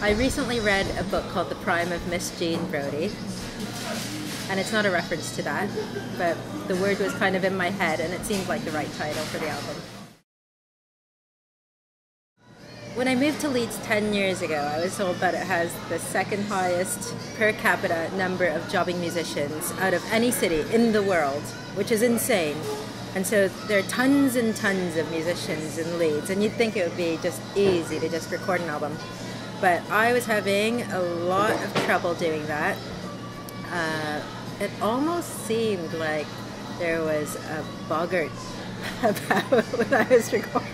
I recently read a book called The Prime of Miss Jean Brodie, and it's not a reference to that, but the word was kind of in my head and it seemed like the right title for the album. When I moved to Leeds 10 years ago, I was told that it has the second highest per capita number of jobbing musicians out of any city in the world, which is insane. And so there are tons and tons of musicians in Leeds, and you'd think it would be just easy to just record an album. But I was having a lot of trouble doing that. It almost seemed like there was a boggart about when I was recording.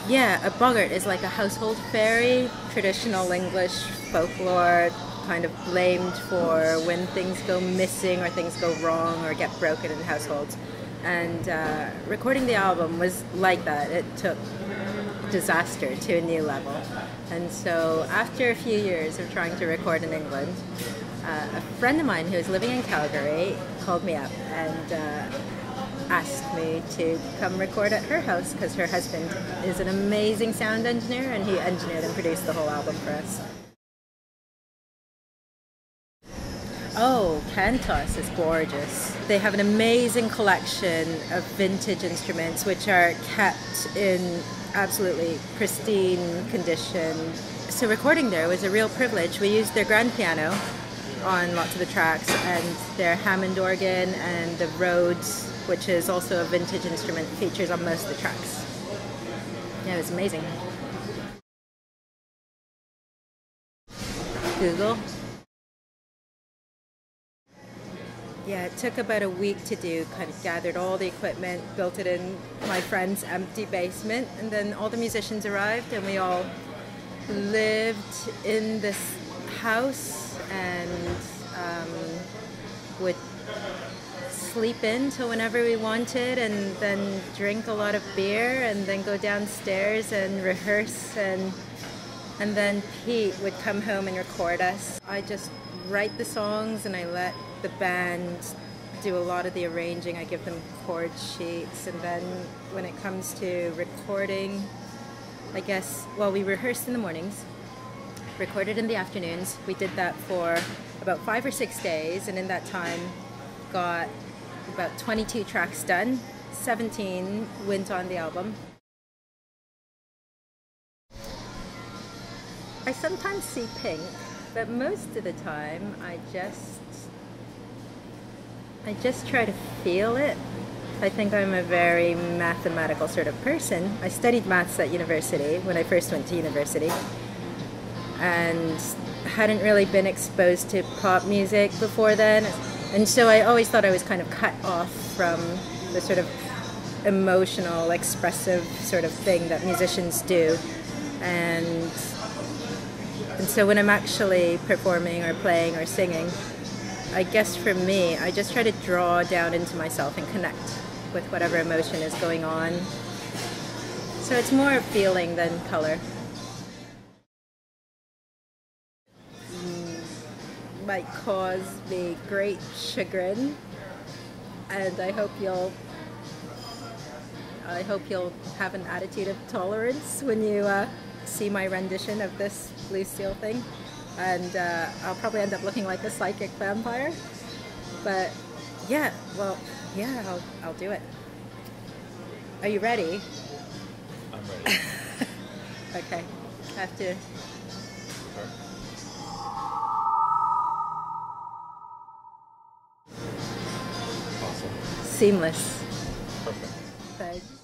Yeah, a boggart is like a household fairy, traditional English folklore, kind of blamed for when things go missing or things go wrong or get broken in households. And recording the album was like that. It took disaster to a new level. And so after a few years of trying to record in England, a friend of mine who was living in Calgary called me up and asked me to come record at her house because her husband is an amazing sound engineer and he engineered and produced the whole album for us. Oh, Cantos is gorgeous. They have an amazing collection of vintage instruments which are kept in absolutely pristine condition. So recording there was a real privilege. We used their grand piano on lots of the tracks and their Hammond organ, and the Rhodes, which is also a vintage instrument, features on most of the tracks. Yeah, it was amazing. Google. Yeah, it took about a week to do, kind of gathered all the equipment, built it in my friend's empty basement, and then all the musicians arrived and we all lived in this house and would sleep in till whenever we wanted and then drink a lot of beer and then go downstairs and rehearse, and then Pete would come home and record us. I just write the songs and I let the band do a lot of the arranging. I give them chord sheets, and then when it comes to recording, I guess, well, we rehearsed in the mornings, recorded in the afternoons. We did that for about 5 or 6 days, and in that time got about 22 tracks done. 17 went on the album. I sometimes see pink, but most of the time I just try to feel it. I think I'm a very mathematical sort of person. I studied maths at university when I first went to university and hadn't really been exposed to pop music before then. And so I always thought I was kind of cut off from the sort of emotional, expressive sort of thing that musicians do. And so when I'm actually performing or playing or singing, I guess for me, I just try to draw down into myself and connect with whatever emotion is going on. So it's more a feeling than color. Might cause me great chagrin, and I hope you'll have an attitude of tolerance when you see my rendition of this Blue Steel thing. And I'll probably end up looking like a psychic vampire. But yeah, well, yeah, I'll do it. Are you ready? I'm ready. Okay, I have to. Sure. Awesome. Seamless. Perfect. Thanks.